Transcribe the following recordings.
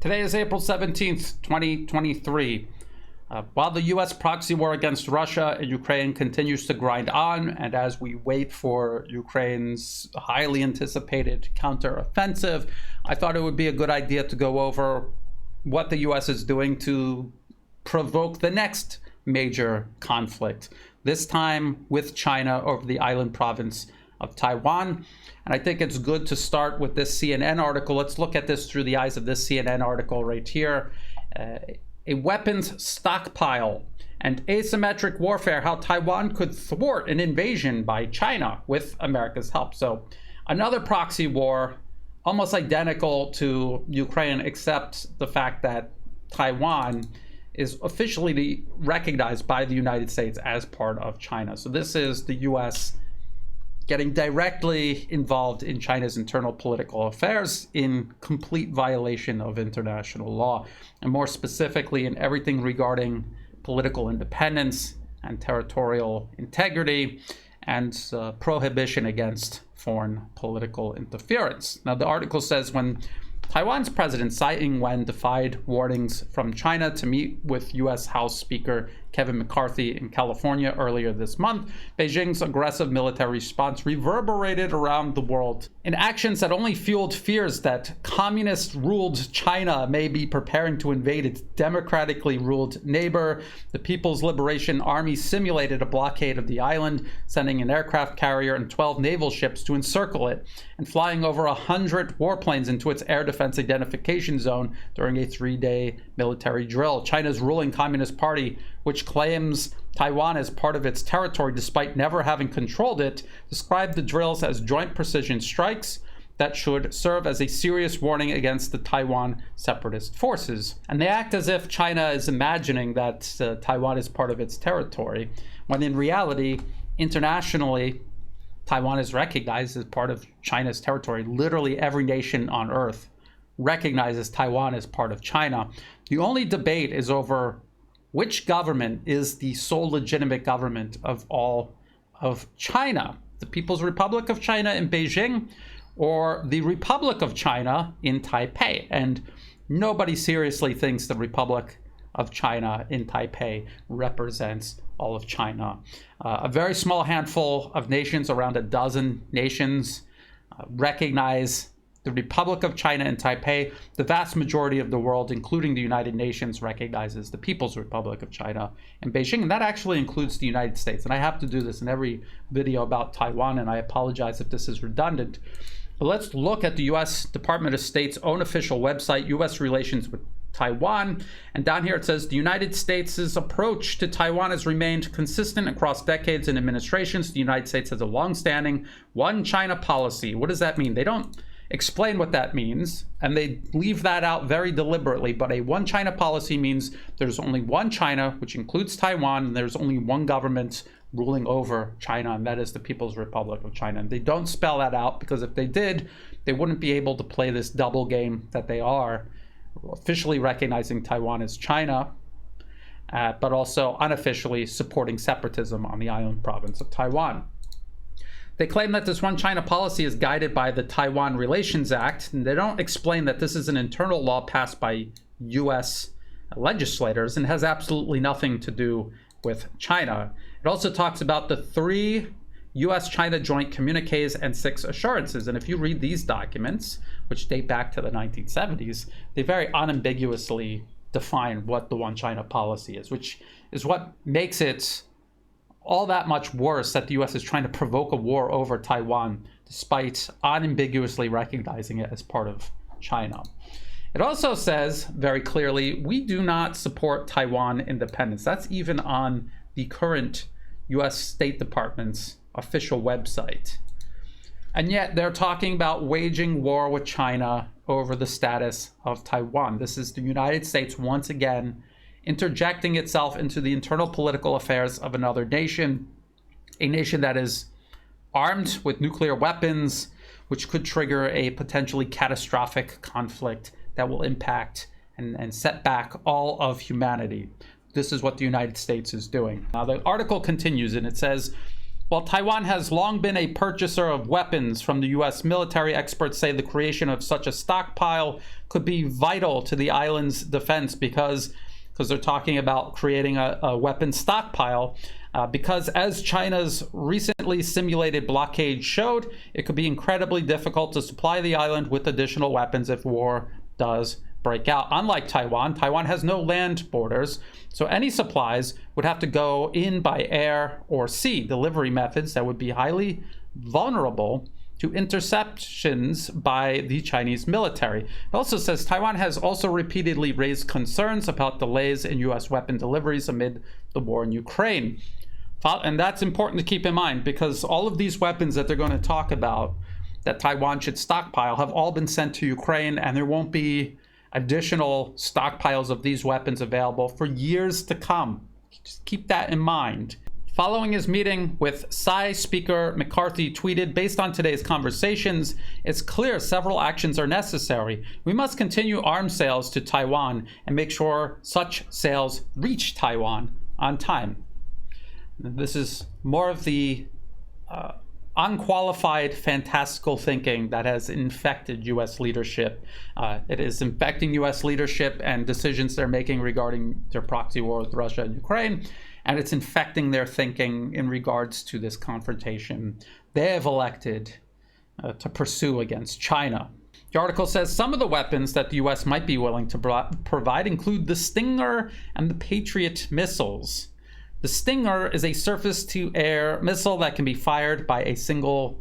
Today is April 17th, 2023. While the U.S. proxy war against Russia and Ukraine continues to grind on, and as we wait for Ukraine's highly anticipated counteroffensive, I thought it would be a good idea to go over what the U.S. is doing to provoke the next major conflict, this time with China over the island province of Taiwan. And I think it's good to start with this CNN article. Let's look at this through the eyes of this CNN article right here. A weapons stockpile and asymmetric warfare, how Taiwan could thwart an invasion by China with America's help. So another proxy war, almost identical to Ukraine, except the fact that Taiwan is officially recognized by the United States as part of China. So this is the US getting directly involved in China's internal political affairs in complete violation of international law, and more specifically in everything regarding political independence and territorial integrity and prohibition against foreign political interference. Now, the article says when Taiwan's president Tsai Ing-wen defied warnings from China to meet with U.S. House Speaker Kevin McCarthy in California earlier this month, Beijing's aggressive military response reverberated around the world in actions that only fueled fears that communist-ruled China may be preparing to invade its democratically ruled neighbor. The People's Liberation Army simulated a blockade of the island, sending an aircraft carrier and 12 naval ships to encircle it, and flying over 100 warplanes into its air defense identification zone during a 3-day military drill. China's ruling Communist Party, which claims Taiwan as part of its territory despite never having controlled it, described the drills as joint precision strikes that should serve as a serious warning against the Taiwan separatist forces. And they act as if China is imagining that Taiwan is part of its territory, when in reality, internationally, Taiwan is recognized as part of China's territory. Literally every nation on earth recognizes Taiwan as part of China. The only debate is over which government is the sole legitimate government of all of China, the People's Republic of China in Beijing or the Republic of China in Taipei. And nobody seriously thinks the Republic of China in Taipei represents all of China. A very small handful of nations, around a dozen nations, recognize the Republic of China in Taipei. The vast majority of the world, including the United Nations, recognizes the People's Republic of China in Beijing, and that actually includes the United States. And I have to do this in every video about Taiwan, and I apologize if this is redundant. But let's look at the U.S. Department of State's own official website, U.S. Relations with Taiwan. And down here it says the United States' approach to Taiwan has remained consistent across decades and administrations. The United States has a long-standing one China policy. What does that mean? They don't explain what that means, and they leave that out very deliberately. But a one China policy means there's only one China, which includes Taiwan, and there's only one government ruling over China, and that is the People's Republic of China. And they don't spell that out, because if they did, they wouldn't be able to play this double game that they are, officially recognizing Taiwan as China, but also unofficially supporting separatism on the island province of Taiwan. They claim that this one China policy is guided by the Taiwan Relations Act, and they don't explain that this is an internal law passed by U.S. legislators and has absolutely nothing to do with China. It also talks about the 3 U.S.-China joint communiques and 6 assurances. And if you read these documents, which date back to the 1970s, they very unambiguously define what the one China policy is, which is what makes it all that much worse that the U.S. is trying to provoke a war over Taiwan, despite unambiguously recognizing it as part of China. It also says very clearly, we do not support Taiwan independence. That's even on the current U.S. State Department's official website. And yet they're talking about waging war with China over the status of Taiwan. This is the United States once again interjecting itself into the internal political affairs of another nation, a nation that is armed with nuclear weapons, which could trigger a potentially catastrophic conflict that will impact and set back all of humanity. This is what the United States is doing. Now, the article continues and it says, While Taiwan has long been a purchaser of weapons from the U.S. military, experts say the creation of such a stockpile could be vital to the island's defense because they're talking about creating a weapon stockpile. Because as China's recently simulated blockade showed, it could be incredibly difficult to supply the island with additional weapons if war does break out. Unlike Taiwan, Taiwan has no land borders, so any supplies would have to go in by air or sea, delivery methods that would be highly vulnerable to interceptions by the Chinese military. It also says Taiwan has also repeatedly raised concerns about delays in U.S. weapon deliveries amid the war in Ukraine. And that's important to keep in mind because all of these weapons that they're going to talk about that Taiwan should stockpile have all been sent to Ukraine, and there won't be additional stockpiles of these weapons available for years to come. Just keep that in mind. Following his meeting with Tsai, Speaker McCarthy tweeted, "Based on today's conversations, it's clear several actions are necessary. We must continue arms sales to Taiwan and make sure such sales reach Taiwan on time." This is more of the unqualified fantastical thinking that has infected U.S. leadership. It is infecting U.S. leadership and decisions they're making regarding their proxy war with Russia and Ukraine, and it's infecting their thinking in regards to this confrontation they have elected to pursue against China. The article says some of the weapons that the U.S. might be willing to provide include the Stinger and the Patriot missiles. The Stinger is a surface-to-air missile that can be fired by a single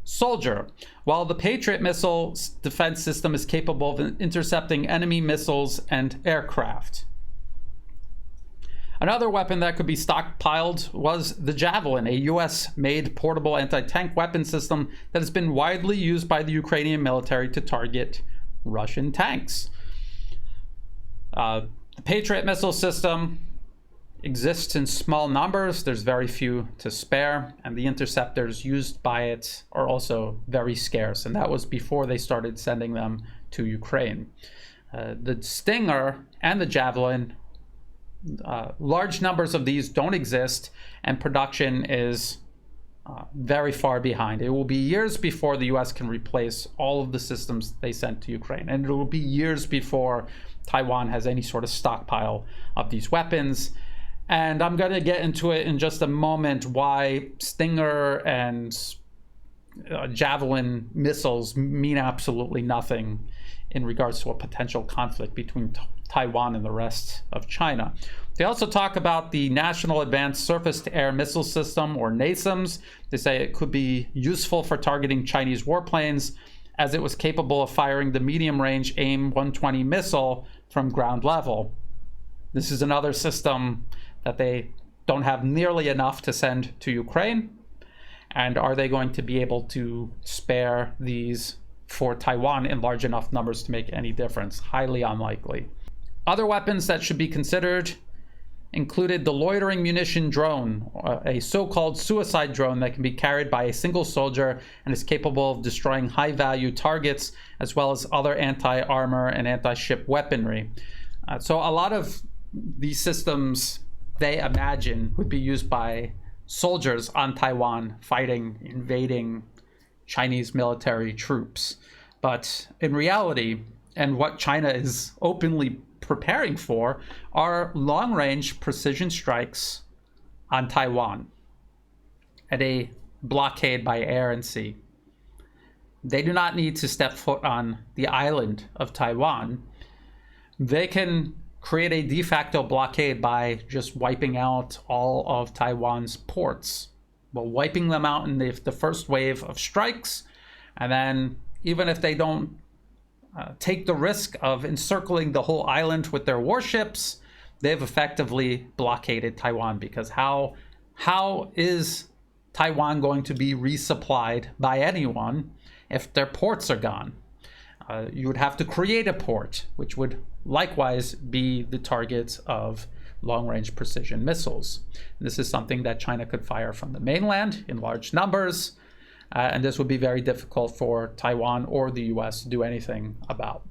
soldier, while the Patriot missile defense system is capable of intercepting enemy missiles and aircraft. Another weapon that could be stockpiled was the Javelin, a U.S.-made portable anti-tank weapon system that has been widely used by the Ukrainian military to target Russian tanks. The Patriot missile system exists in small numbers. There's very few to spare, and the interceptors used by it are also very scarce, and that was before they started sending them to Ukraine. The Stinger and the Javelin, large numbers of these don't exist, and production is very far behind. It will be years before the US can replace all of the systems they sent to Ukraine, and it will be years before Taiwan has any sort of stockpile of these weapons. And I'm going to get into it in just a moment why Stinger and Javelin missiles mean absolutely nothing in regards to a potential conflict between Taiwan and the rest of China. They also talk about the National Advanced Surface-to-Air Missile System, or NASAMS. They say it could be useful for targeting Chinese warplanes, as it was capable of firing the medium-range AIM-120 missile from ground level. This is another system that they don't have nearly enough to send to Ukraine. And are they going to be able to spare these for Taiwan in large enough numbers to make any difference? Highly unlikely. Other weapons that should be considered included the Loitering Munition drone, a so-called suicide drone that can be carried by a single soldier and is capable of destroying high-value targets, as well as other anti-armor and anti-ship weaponry. So a lot of these systems they imagine would be used by soldiers on Taiwan fighting, invading Chinese military troops. But in reality, and what China is openly preparing for, are long-range precision strikes on Taiwan and a blockade by air and sea. They do not need to step foot on the island of Taiwan. They can create a de facto blockade by just wiping out all of Taiwan's ports. Well, wiping them out in the first wave of strikes, and then even if they don't take the risk of encircling the whole island with their warships, they've effectively blockaded Taiwan, because how is Taiwan going to be resupplied by anyone if their ports are gone? You would have to create a port, which would likewise be the target of long-range precision missiles. This is something that China could fire from the mainland in large numbers, and this would be very difficult for Taiwan or the US to do anything about.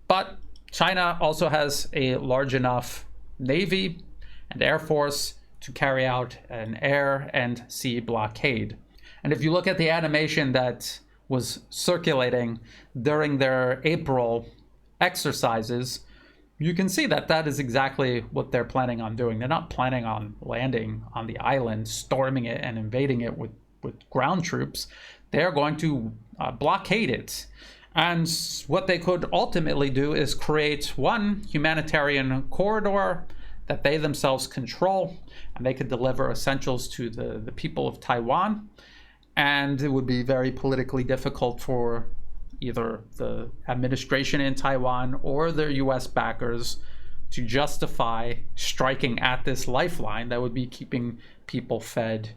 But China also has a large enough Navy and Air Force to carry out an air and sea blockade. And if you look at the animation that was circulating during their April exercises, you can see that that is exactly what they're planning on doing. They're not planning on landing on the island, storming it, and invading it with ground troops. They're going to blockade it. And what they could ultimately do is create one humanitarian corridor that they themselves control, and they could deliver essentials to the people of Taiwan. And it would be very politically difficult for either the administration in Taiwan or their US backers to justify striking at this lifeline that would be keeping people fed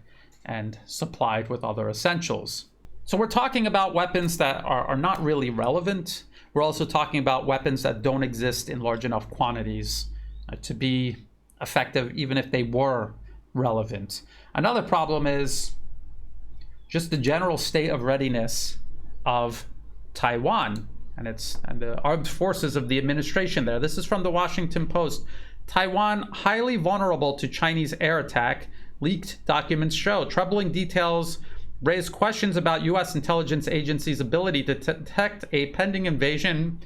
and supplied with other essentials. So we're talking about weapons that are not really relevant. We're also talking about weapons that don't exist in large enough quantities to be effective, even if they were relevant. Another problem is just the general state of readiness of Taiwan and the armed forces of the administration there. This is from the Washington Post. Taiwan highly vulnerable to Chinese air attack, leaked documents show. Troubling details raise questions about U.S. intelligence agencies' ability to detect a pending invasion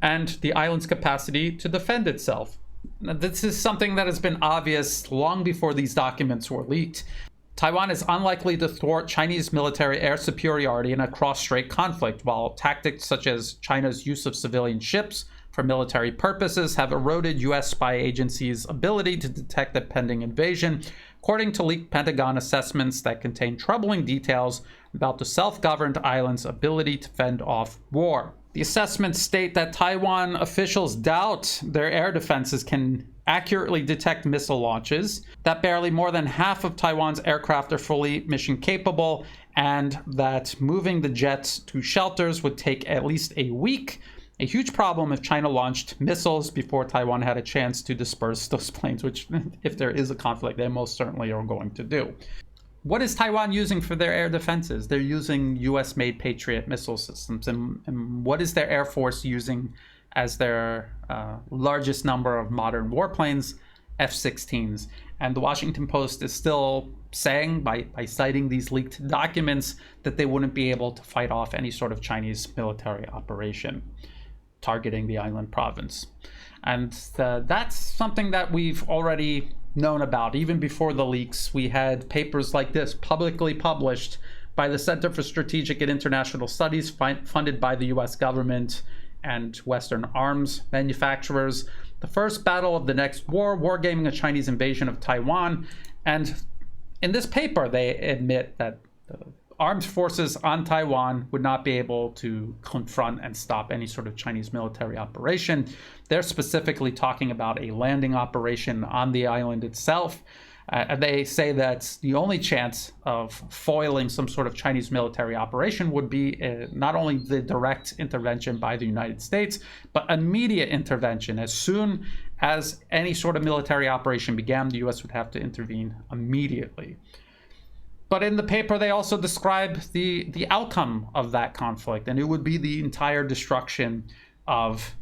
and the island's capacity to defend itself. Now, this is something that has been obvious long before these documents were leaked. Taiwan is unlikely to thwart Chinese military air superiority in a cross-strait conflict, while tactics such as China's use of civilian ships for military purposes have eroded U.S. spy agencies' ability to detect a pending invasion, according to leaked Pentagon assessments that contain troubling details about the self-governed island's ability to fend off war. The assessments state that Taiwan officials doubt their air defenses can accurately detect missile launches, that barely more than half of Taiwan's aircraft are fully mission capable, and that moving the jets to shelters would take at least a week. A huge problem if China launched missiles before Taiwan had a chance to disperse those planes, which, if there is a conflict, they most certainly are going to do. What is Taiwan using for their air defenses? They're using US-made Patriot missile systems. And what is their Air Force using as their largest number of modern warplanes? F-16s. And the Washington Post is still saying, by citing these leaked documents, that they wouldn't be able to fight off any sort of Chinese military operation targeting the island province. And that's something that we've already known about. Even before the leaks, we had papers like this publicly published by the Center for Strategic and International Studies, funded by the US government and Western arms manufacturers. The first battle of the next war, wargaming a Chinese invasion of Taiwan. And in this paper, they admit that the armed forces on Taiwan would not be able to confront and stop any sort of Chinese military operation. They're specifically talking about a landing operation on the island itself. They say that the only chance of foiling some sort of Chinese military operation would be not only the direct intervention by the United States, but immediate intervention. As soon as any sort of military operation began, the US would have to intervene immediately. But in the paper, they also describe the outcome of that conflict, and it would be the entire destruction of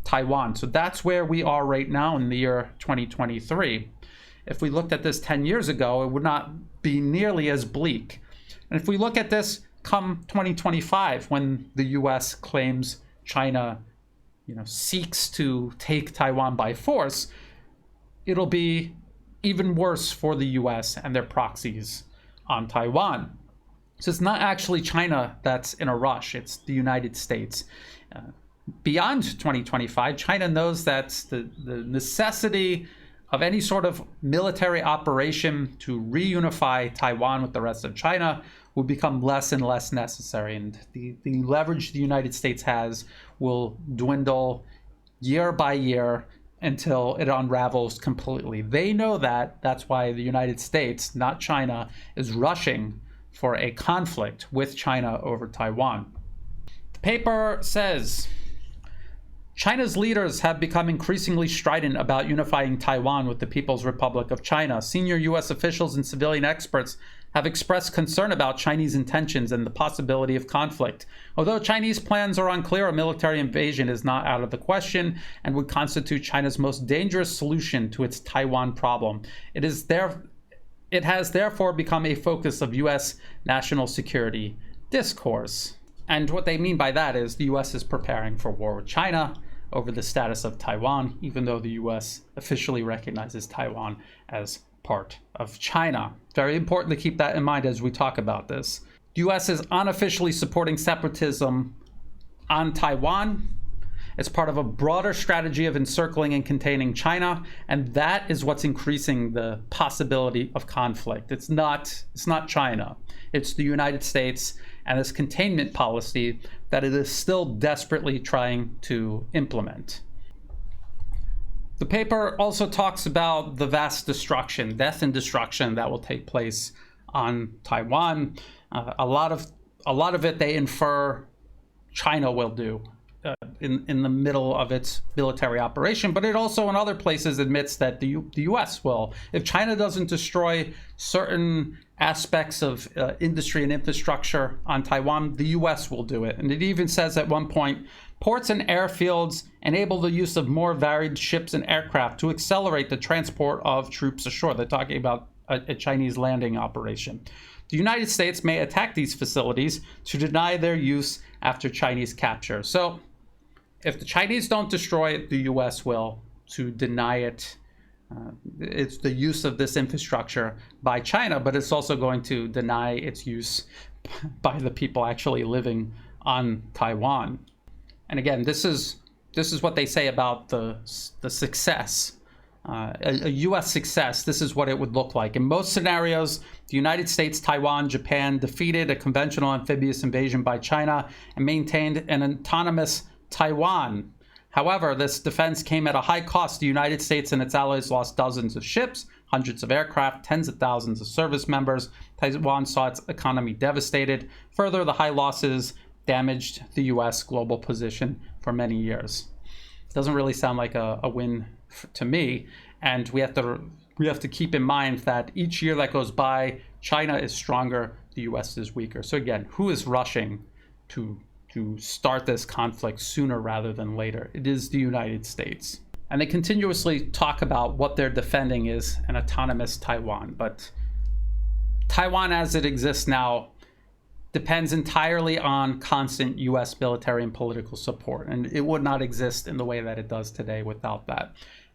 Taiwan. So that's where we are right now in the year 2023. If we looked at this 10 years ago, it would not be nearly as bleak. And if we look at this come 2025, when the US claims China, seeks to take Taiwan by force, it'll be even worse for the US and their proxies on Taiwan. So it's not actually China that's in a rush, it's the United States. Beyond 2025, China knows that the necessity of any sort of military operation to reunify Taiwan with the rest of China will become less and less necessary. And the leverage the United States has will dwindle year by year until it unravels completely. They know that. That's why the United States, not China, is rushing for a conflict with China over Taiwan. The paper says, China's leaders have become increasingly strident about unifying Taiwan with the People's Republic of China. Senior U.S. officials and civilian experts have expressed concern about Chinese intentions and the possibility of conflict. Although Chinese plans are unclear, a military invasion is not out of the question and would constitute China's most dangerous solution to its Taiwan problem. It is It has therefore become a focus of US national security discourse. And what they mean by that is the US is preparing for war with China over the status of Taiwan, even though the US officially recognizes Taiwan as part of China. Very important to keep that in mind as we talk about this. The US is unofficially supporting separatism on Taiwan. It's part of a broader strategy of encircling and containing China, and that is what's increasing the possibility of conflict. It's not China. It's the United States and this containment policy that it is still desperately trying to implement. The paper also talks about the vast destruction, death and destruction that will take place on Taiwan. A lot of it they infer China will do in the middle of its military operation, but it also in other places admits that the US will. If China doesn't destroy certain aspects of industry and infrastructure on Taiwan, the US will do it. And it even says at one point, ports and airfields enable the use of more varied ships and aircraft to accelerate the transport of troops ashore. They're talking about a Chinese landing operation. The United States may attack these facilities to deny their use after Chinese capture. So if the Chinese don't destroy it, the US will, to deny it. It's the use of this infrastructure by China, but it's also going to deny its use by the people actually living on Taiwan. And again, this is what they say about the success. A US success, this is what it would look like. In most scenarios, the United States, Taiwan, Japan defeated a conventional amphibious invasion by China and maintained an autonomous Taiwan. However, this defense came at a high cost. The United States and its allies lost dozens of ships, hundreds of aircraft, tens of thousands of service members. Taiwan saw its economy devastated. Further, the high losses damaged the US global position for many years. It doesn't really sound like a win to me, and we have to keep in mind that each year that goes by, China is stronger, the US is weaker. So again, who is rushing to start this conflict sooner rather than later? It is the United States. And they continuously talk about what they're defending is an autonomous Taiwan, but Taiwan as it exists now depends entirely on constant US military and political support, and it would not exist in the way that it does today without that.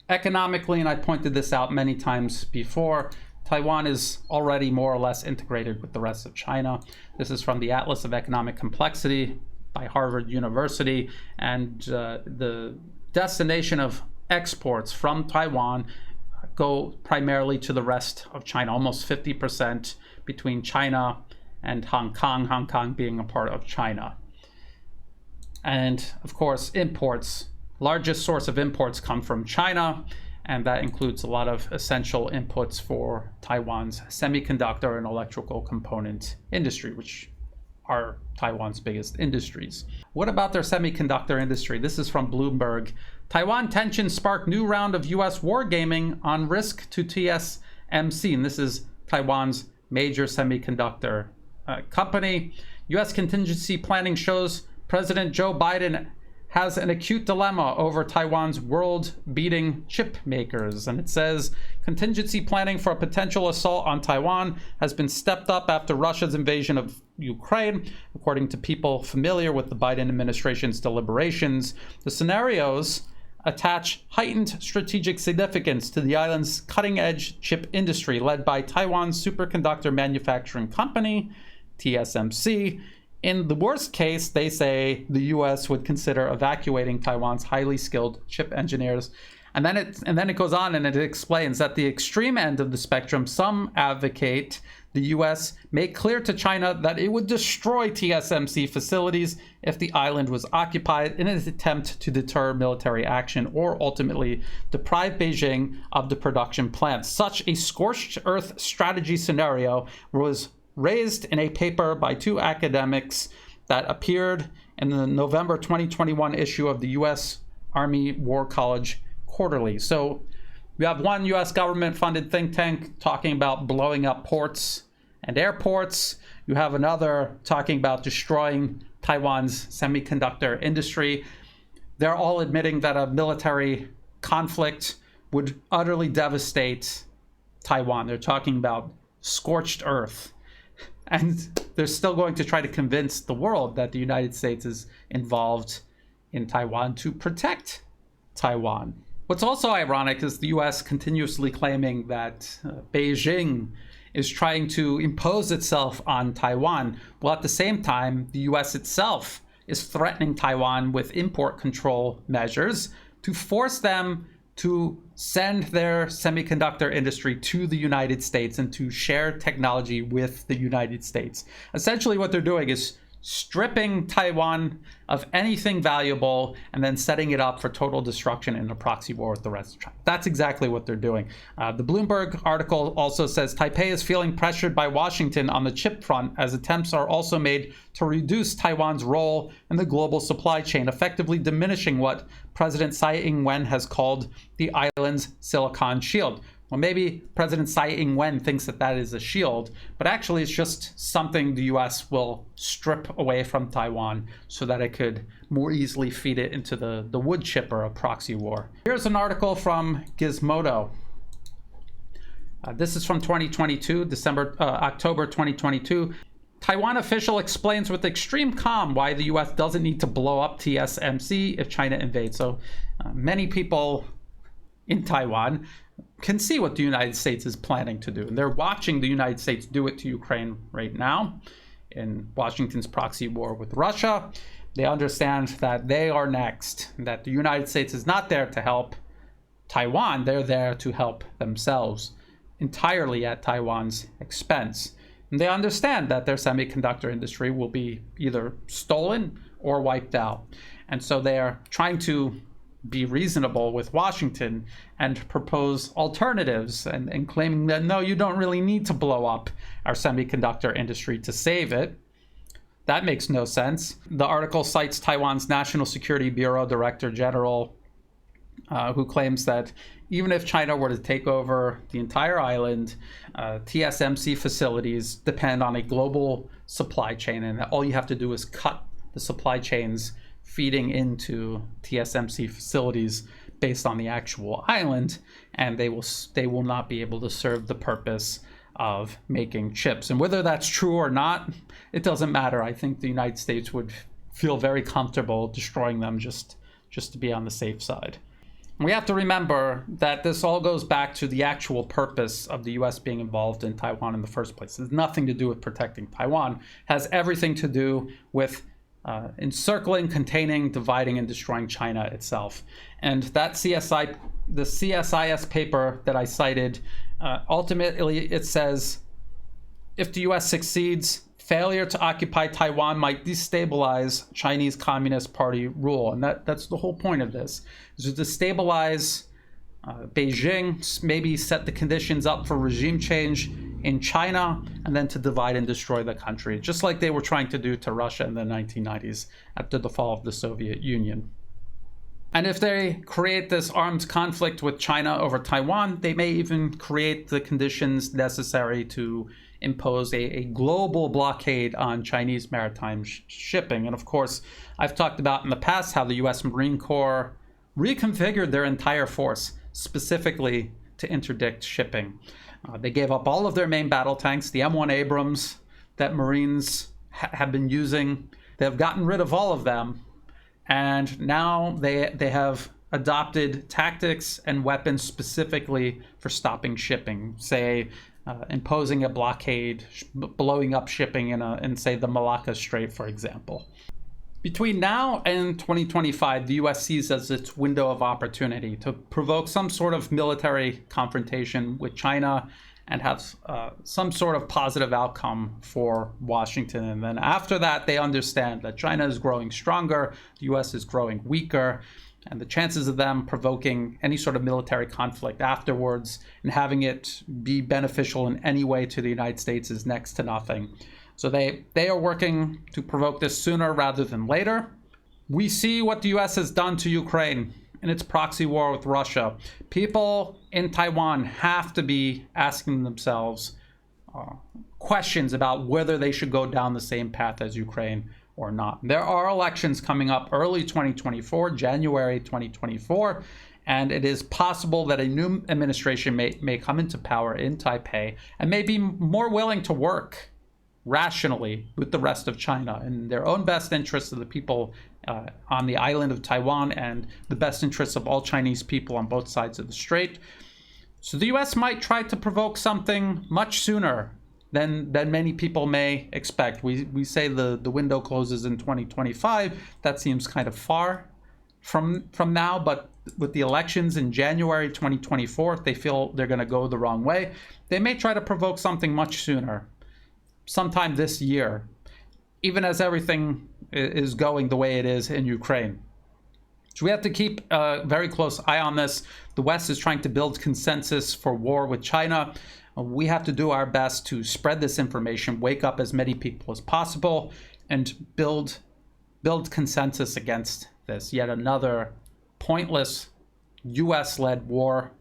Economically, and I pointed this out many times before, Taiwan is already more or less integrated with the rest of China. This is from the Atlas of Economic Complexity by Harvard University, and the destination of exports from Taiwan go primarily to the rest of China, almost 50% between China and Hong Kong being a part of China. And of course, imports, largest source of imports come from China, and that includes a lot of essential inputs for Taiwan's semiconductor and electrical component industry, which are Taiwan's biggest industries. What about their semiconductor industry? This is from Bloomberg. Taiwan tensions spark new round of US wargaming on risk to TSMC. And this is Taiwan's major semiconductor company. US contingency planning shows President Joe Biden has an acute dilemma over Taiwan's world-beating chip makers. And it says, contingency planning for a potential assault on Taiwan has been stepped up after Russia's invasion of Ukraine. According to people familiar with the Biden administration's deliberations, the scenarios attach heightened strategic significance to the island's cutting-edge chip industry led by Taiwan's superconductor manufacturing company, TSMC. In the worst case, they say the US would consider evacuating Taiwan's highly skilled chip engineers. And then it goes on and it explains that the extreme end of the spectrum, some advocate the US make clear to China that it would destroy TSMC facilities if the island was occupied in an attempt to deter military action or ultimately deprive Beijing of the production plants. Such a scorched earth strategy scenario was raised in a paper by two academics that appeared in the November 2021 issue of the U.S. Army War College Quarterly. So we have one U.S. government-funded think tank talking about blowing up ports and airports. You have another talking about destroying Taiwan's semiconductor industry. They're all admitting that a military conflict would utterly devastate Taiwan. They're talking about scorched earth. And they're still going to try to convince the world that the United States is involved in Taiwan to protect Taiwan. What's also ironic is the US continuously claiming that Beijing is trying to impose itself on Taiwan, while at the same time, the US itself is threatening Taiwan with import control measures to force them to send their semiconductor industry to the United States and to share technology with the United States. Essentially, what they're doing is stripping Taiwan of anything valuable and then setting it up for total destruction in a proxy war with the rest of China. That's exactly what they're doing. The Bloomberg article also says Taipei is feeling pressured by Washington on the chip front as attempts are also made to reduce Taiwan's role in the global supply chain, effectively diminishing what President Tsai Ing-wen has called the island's Silicon Shield. Well, maybe President Tsai Ing-wen thinks that that is a shield, but actually it's just something the US will strip away from Taiwan so that it could more easily feed it into the wood chipper of proxy war. Here's an article from Gizmodo. This is from 2022, October 2022. Taiwan official explains with extreme calm why the US doesn't need to blow up TSMC if China invades. So many people in Taiwan can see what the United States is planning to do. And they're watching the United States do it to Ukraine right now in Washington's proxy war with Russia. They understand that they are next, that the United States is not there to help Taiwan. They're there to help themselves entirely at Taiwan's expense. And they understand that their semiconductor industry will be either stolen or wiped out. And so they are trying to be reasonable with Washington and propose alternatives and claiming that, no, you don't really need to blow up our semiconductor industry to save it. That makes no sense. The article cites Taiwan's National Security Bureau Director General, who claims that even if China were to take over the entire island, TSMC facilities depend on a global supply chain, and all you have to do is cut the supply chains feeding into TSMC facilities based on the actual island, and they will not be able to serve the purpose of making chips. And whether that's true or not, it doesn't matter. I think the United States would feel very comfortable destroying them just to be on the safe side. We have to remember that this all goes back to the actual purpose of the US being involved in Taiwan in the first place. It has nothing to do with protecting Taiwan. It has everything to do with encircling, containing, dividing, and destroying China itself. And that the CSIS paper that I cited, ultimately it says, if the US succeeds, failure to occupy Taiwan might destabilize Chinese Communist Party rule. And that's the whole point of this, is to destabilize Beijing, maybe set the conditions up for regime change in China, and then to divide and destroy the country, just like they were trying to do to Russia in the 1990s after the fall of the Soviet Union. And if they create this armed conflict with China over Taiwan, they may even create the conditions necessary to impose a global blockade on Chinese maritime shipping. And of course, I've talked about in the past how the US Marine Corps reconfigured their entire force specifically to interdict shipping. They gave up all of their main battle tanks, the M1 Abrams that Marines have been using. They've gotten rid of all of them. And now they have adopted tactics and weapons specifically for stopping shipping, say imposing a blockade, blowing up shipping in say the Malacca Strait, for example. Between now and 2025, the US sees as its window of opportunity to provoke some sort of military confrontation with China and have some sort of positive outcome for Washington. And then after that, they understand that China is growing stronger, the US is growing weaker, and the chances of them provoking any sort of military conflict afterwards and having it be beneficial in any way to the United States is next to nothing. So they are working to provoke this sooner rather than later. We see what the US has done to Ukraine in its proxy war with Russia. People in Taiwan have to be asking themselves questions about whether they should go down the same path as Ukraine or not. There are elections coming up early 2024, January 2024, And it is possible that a new administration may come into power in Taipei and may be more willing to work rationally with the rest of China in their own best interests of the people on the island of Taiwan and the best interests of all Chinese people on both sides of the strait. So the US might try to provoke something much sooner than many people may expect. We say the window closes in 2025. That seems kind of far from now, but with the elections in January 2024, if they feel they're going to go the wrong way, they may try to provoke something much sooner, sometime this year, even as everything is going the way it is in Ukraine. So we have to keep a very close eye on this. The West is trying to build consensus for war with China. We have to do our best to spread this information, wake up as many people as possible, and build consensus against this. Yet another pointless US-led war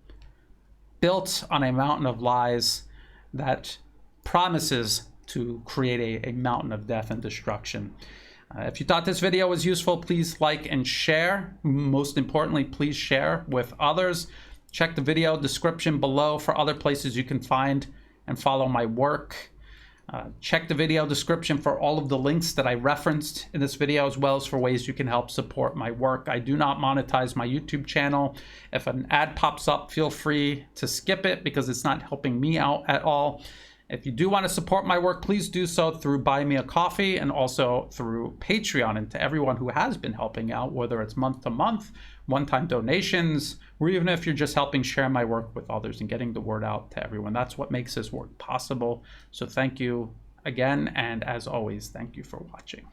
built on a mountain of lies that promises to create a mountain of death and destruction. If you thought this video was useful, please like and share. Most importantly, please share with others. Check the video description below for other places you can find and follow my work. Check the video description for all of the links that I referenced in this video, as well as for ways you can help support my work. I do not monetize my YouTube channel. If an ad pops up, feel free to skip it because it's not helping me out at all. If you do want to support my work, please do so through Buy Me a Coffee and also through Patreon. And to everyone who has been helping out, whether it's month to month, one-time donations, or even if you're just helping share my work with others and getting the word out to everyone, that's what makes this work possible. So thank you again. And as always, thank you for watching.